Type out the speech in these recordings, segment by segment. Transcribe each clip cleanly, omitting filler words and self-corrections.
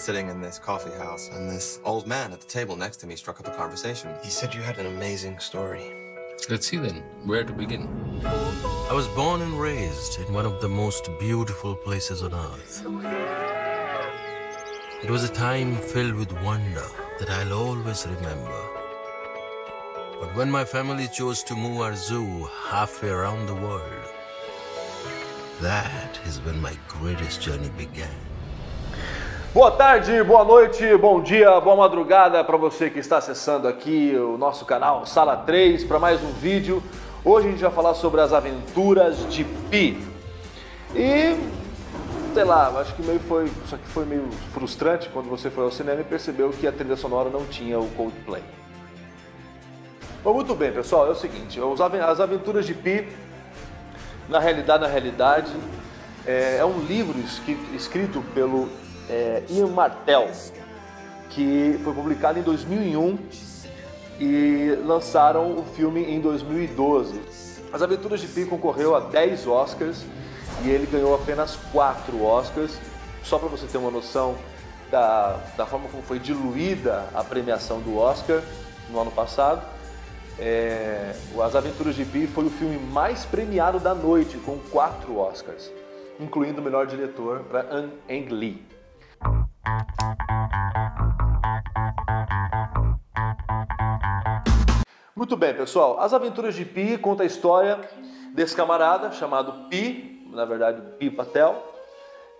sitting in this coffee house, and this old man at the table next to me struck up a conversation. He said you had an amazing story. Let's see then, where to begin? I was born and raised in one of the most beautiful places on earth. It was a time filled with wonder that I'll always remember. But when my family chose to move our zoo halfway around the world, that is when my greatest journey began. Boa tarde, boa noite, bom dia, boa madrugada para você que está acessando aqui o nosso canal Sala 3 para mais um vídeo. Hoje a gente vai falar sobre as aventuras de Pi. E, sei lá, acho que isso aqui foi meio frustrante quando você foi ao cinema e percebeu que a trilha sonora não tinha o Coldplay. Bom, muito bem, pessoal, é o seguinte, as aventuras de Pi, na realidade, é um livro escrito pelo Ian Martell, que foi publicado em 2001 e lançaram o filme em 2012. As Aventuras de Pi concorreu a 10 Oscars e ele ganhou apenas 4 Oscars. Só para você ter uma noção da forma como foi diluída a premiação do Oscar no ano passado, As Aventuras de Pi foi o filme mais premiado da noite, com 4 Oscars, incluindo o melhor diretor para Ang Lee. Muito bem, pessoal, As Aventuras de Pi conta a história desse camarada chamado Pi, na verdade Pi Patel,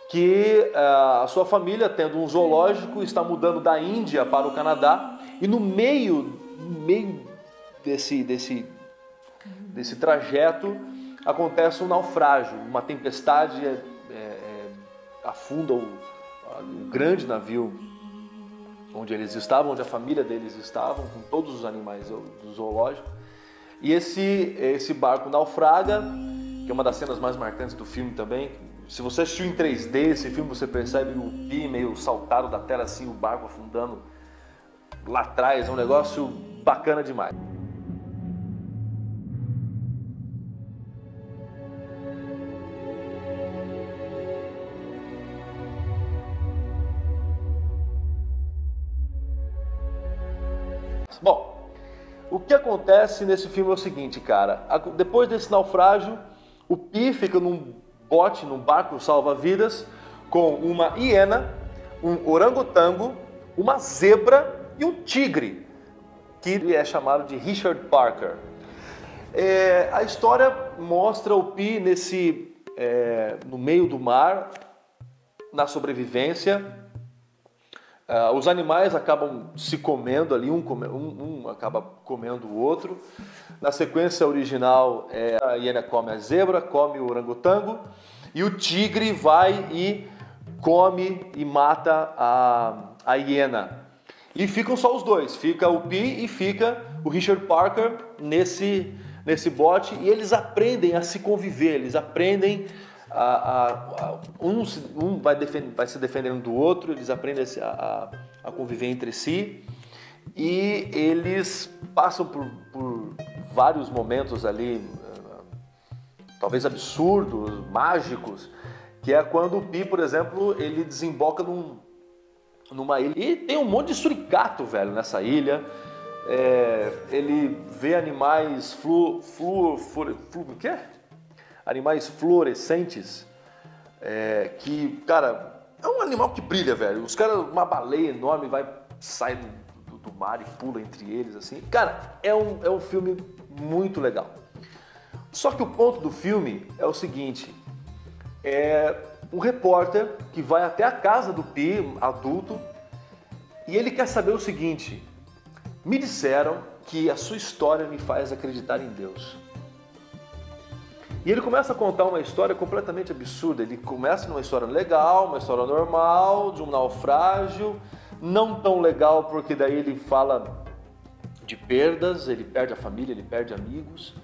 que a sua família, tendo um zoológico, está mudando da Índia para o Canadá, e no meio desse trajeto acontece um naufrágio, uma tempestade afunda o grande navio onde eles estavam, onde a família deles estavam, com todos os animais do zoológico. E esse barco naufraga, que é uma das cenas mais marcantes do filme também. Se você assistiu em 3D esse filme, você percebe o Pi meio saltado da tela, assim, o barco afundando lá atrás. É um negócio bacana demais. Bom, o que acontece nesse filme é o seguinte, cara. Depois desse naufrágio, o Pi fica num bote, num barco salva-vidas, com uma hiena, um orangotango, uma zebra e um tigre, que é chamado de Richard Parker. A história mostra o Pi no meio do mar, na sobrevivência. Os animais acabam se comendo ali, um acaba comendo o outro. Na sequência original, a hiena come a zebra, come o orangotango, e o tigre vai e come e mata a hiena. E ficam só os dois, fica o Pi e fica o Richard Parker nesse bote, e eles aprendem a se conviver, eles aprendem um vai se defendendo do outro, eles aprendem a conviver entre si, e eles passam por vários momentos ali, talvez absurdos, mágicos, que é quando o Pi, por exemplo, ele desemboca numa ilha, e tem um monte de suricato, velho, nessa ilha. Ele vê animais animais fluorescentes, que, cara, é um animal que brilha, velho. Os caras, uma baleia enorme sai do mar e pula entre eles, assim. Cara, é um filme muito legal. Só que o ponto do filme é o seguinte, um repórter que vai até a casa do Pi, adulto, e ele quer saber o seguinte: me disseram que a sua história me faz acreditar em Deus. E ele começa a contar uma história completamente absurda. Ele começa numa história legal, uma história normal, de um naufrágio, não tão legal, porque daí ele fala de perdas, ele perde a família, ele perde amigos.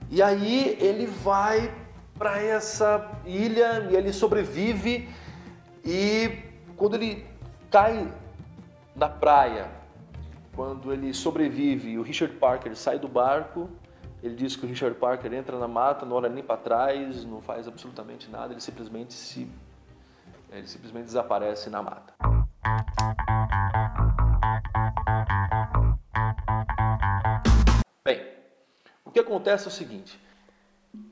E aí ele vai para essa ilha e ele sobrevive, e quando ele cai na praia, quando ele sobrevive e o Richard Parker sai do barco, ele diz que o Richard Parker entra na mata, não olha nem para trás, não faz absolutamente nada, ele simplesmente desaparece na mata. Bem, o que acontece é o seguinte.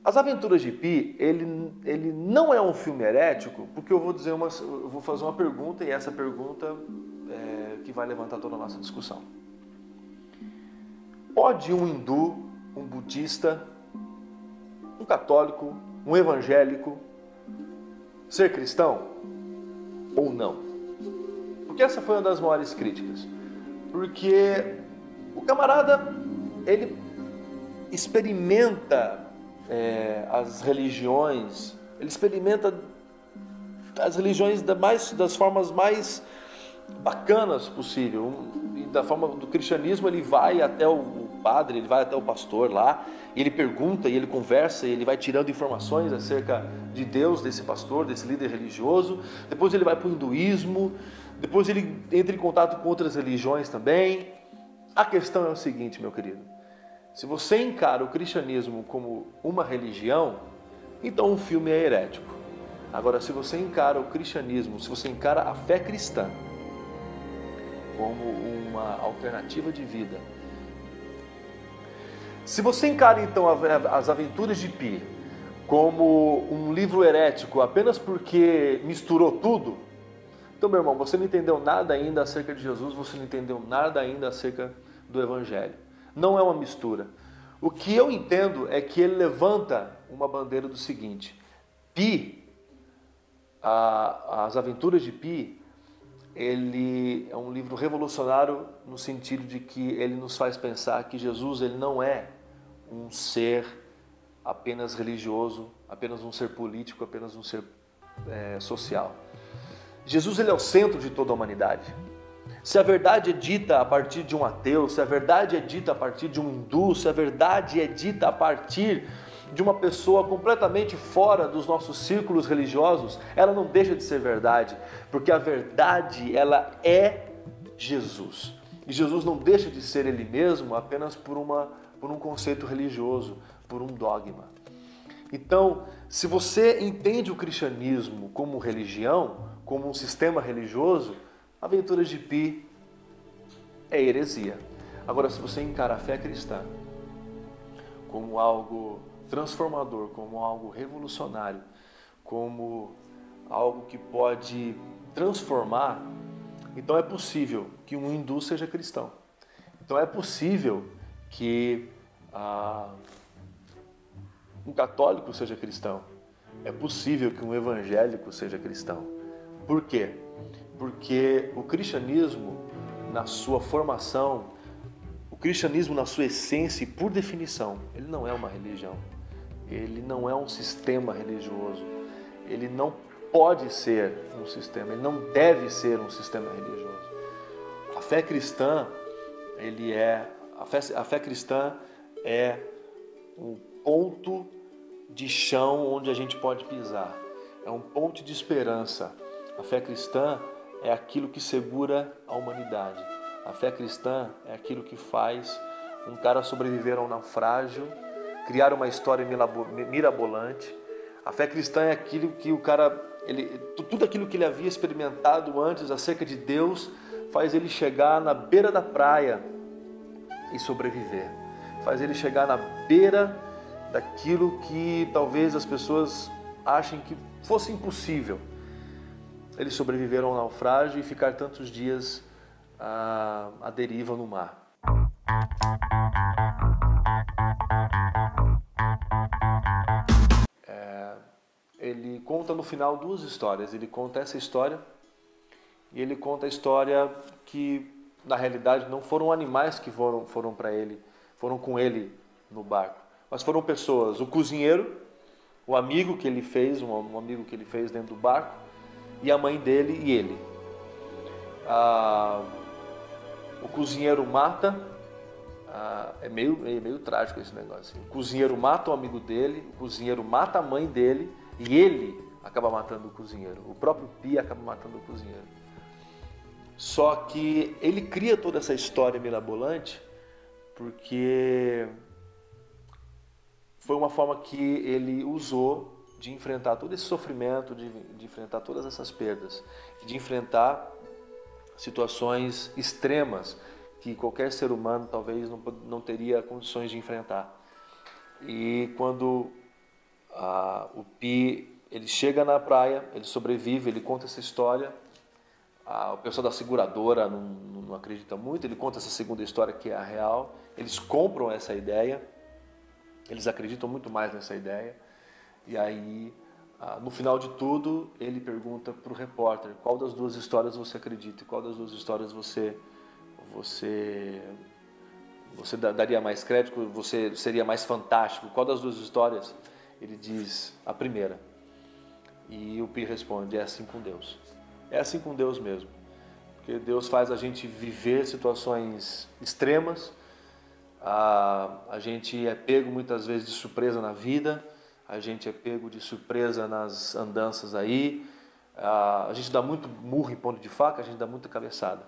As Aventuras de Pi, ele não é um filme herético, porque eu vou fazer uma pergunta, e essa pergunta é que vai levantar toda a nossa discussão. Pode um hindu, um budista, um católico, um evangélico ser cristão ou não? Porque essa foi uma das maiores críticas. Porque o camarada, ele experimenta as religiões, ele experimenta as religiões das formas mais bacanas possível. E da forma do cristianismo, ele vai até o padre, ele vai até o pastor lá, e ele pergunta, e ele conversa, e ele vai tirando informações acerca de Deus, desse pastor, desse líder religioso. Depois ele vai para o hinduísmo, depois ele entra em contato com outras religiões também. A questão é o seguinte, meu querido: se você encara o cristianismo como uma religião, então o filme é herético. Agora, se você encara o cristianismo, se você encara a fé cristã como uma alternativa de vida, se você encara então as Aventuras de Pi como um livro herético apenas porque misturou tudo, então, meu irmão, você não entendeu nada ainda acerca de Jesus, você não entendeu nada ainda acerca do Evangelho. Não é uma mistura. O que eu entendo é que ele levanta uma bandeira do seguinte: Pi, as Aventuras de Pi, ele é um livro revolucionário no sentido de que ele nos faz pensar que Jesus, ele não é um ser apenas religioso, apenas um ser político, apenas um ser social. Jesus, ele é o centro de toda a humanidade. Se a verdade é dita a partir de um ateu, se a verdade é dita a partir de um hindu, se a verdade é dita a partir de uma pessoa completamente fora dos nossos círculos religiosos, ela não deixa de ser verdade, porque a verdade, ela é Jesus. E Jesus não deixa de ser ele mesmo apenas por um conceito religioso, por um dogma. Então, se você entende o cristianismo como religião, como um sistema religioso, Aventuras de Pi é heresia. Agora, se você encara a fé cristã como algo transformador, como algo revolucionário, como algo que pode transformar, então é possível que um hindu seja cristão. Então é possível que um católico seja cristão. É possível que um evangélico seja cristão. Por quê? Porque o cristianismo, na sua formação, o cristianismo na sua essência e por definição, ele não é uma religião. Ele não é um sistema religioso. Ele não pode ser um sistema, ele não deve ser um sistema religioso. A fé cristã, a fé cristã é um ponto de chão onde a gente pode pisar. É um ponto de esperança. A fé cristã é aquilo que segura a humanidade. A fé cristã é aquilo que faz um cara sobreviver a um naufrágio, criar uma história mirabolante. A fé cristã é aquilo que o cara, tudo aquilo que ele havia experimentado antes acerca de Deus, faz ele chegar na beira da praia e sobreviver. Faz ele chegar na beira daquilo que talvez as pessoas achem que fosse impossível. Eles sobreviveram ao naufrágio e ficar tantos dias à deriva no mar. Ele conta no final duas histórias. Ele conta essa história e ele conta a história que, na realidade, não foram animais que foram para ele, foram com ele no barco, mas foram pessoas. O cozinheiro, o amigo que ele fez, um amigo que ele fez dentro do barco, e a mãe dele e ele. O cozinheiro mata, é meio trágico esse negócio. O cozinheiro mata o amigo dele, o cozinheiro mata a mãe dele e ele acaba matando o cozinheiro. O próprio Pi acaba matando o cozinheiro. Só que ele cria toda essa história mirabolante porque foi uma forma que ele usou de enfrentar todo esse sofrimento, de enfrentar todas essas perdas, de enfrentar situações extremas que qualquer ser humano talvez não teria condições de enfrentar. E quando o Pi ele chega na praia, ele sobrevive, ele conta essa história, o pessoal da seguradora não acredita muito, ele conta essa segunda história que é a real, eles compram essa ideia, eles acreditam muito mais nessa ideia, e aí no final de tudo ele pergunta para o repórter qual das duas histórias você acredita e qual das duas histórias você daria mais crédito, você seria mais fantástico, qual das duas histórias? Ele diz a primeira. E o Pi responde, é assim com Deus. É assim com Deus mesmo. Porque Deus faz a gente viver situações extremas, a gente é pego muitas vezes de surpresa na vida, a gente é pego de surpresa nas andanças aí, a gente dá muito murro em ponto de faca, a gente dá muita cabeçada.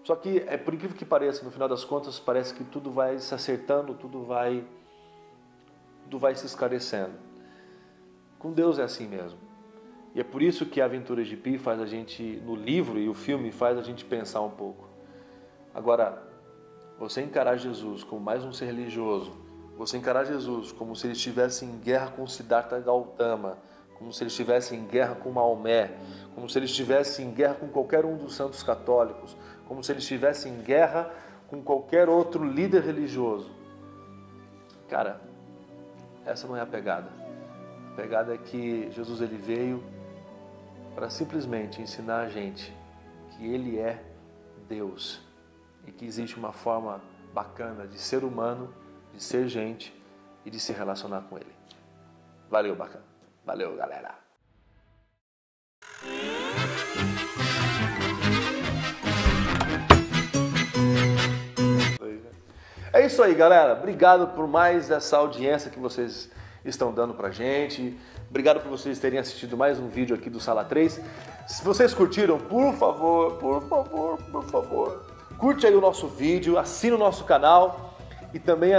Só que, por incrível que pareça, no final das contas, parece que tudo vai se acertando, tudo vai se esclarecendo. Com Deus é assim mesmo. E é por isso que a Aventura de Pi faz a gente, no livro e o filme, faz a gente pensar um pouco. Agora, você encarar Jesus como mais um ser religioso, você encarar Jesus como se ele estivesse em guerra com Siddhartha Gautama, como se ele estivesse em guerra com Maomé, como se ele estivesse em guerra com qualquer um dos santos católicos, como se ele estivesse em guerra com qualquer outro líder religioso. Cara, essa não é a pegada. A pegada é que Jesus ele veio para simplesmente ensinar a gente que ele é Deus e que existe uma forma bacana de ser humano, de ser gente e de se relacionar com ele. Valeu, bacana. Valeu, galera. É isso aí, galera. Obrigado por mais essa audiência que vocês estão dando pra gente. Obrigado por vocês terem assistido mais um vídeo aqui do Sala 3. Se vocês curtiram, por favor, curte aí o nosso vídeo, assine o nosso canal e também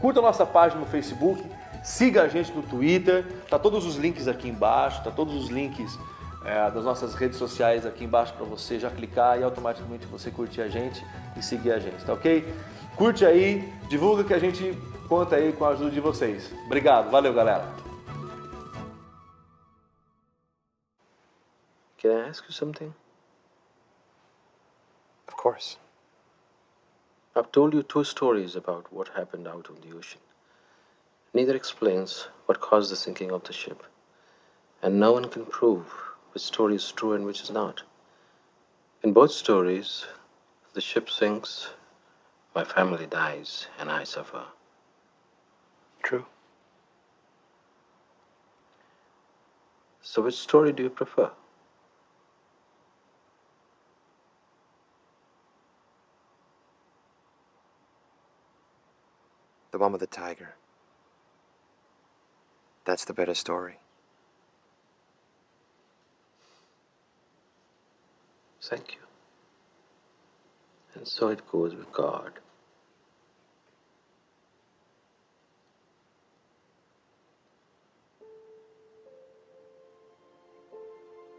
curta a nossa página no Facebook, siga a gente no Twitter, tá todos os links aqui embaixo, tá todos os links das nossas redes sociais aqui embaixo para você já clicar e automaticamente você curtir a gente e seguir a gente, tá ok? Curte aí, divulga que a gente conta aí com a ajuda de vocês. Obrigado, valeu galera! Can I ask you something? Of course. I've told you two stories about what happened out on the ocean. Neither explains what caused the sinking of the ship. And no one can prove which story is true and which is not. In both stories, the ship sinks, my family dies, and I suffer. True. So which story do you prefer? The one with the tiger. That's the better story. Thank you. And so it goes with God.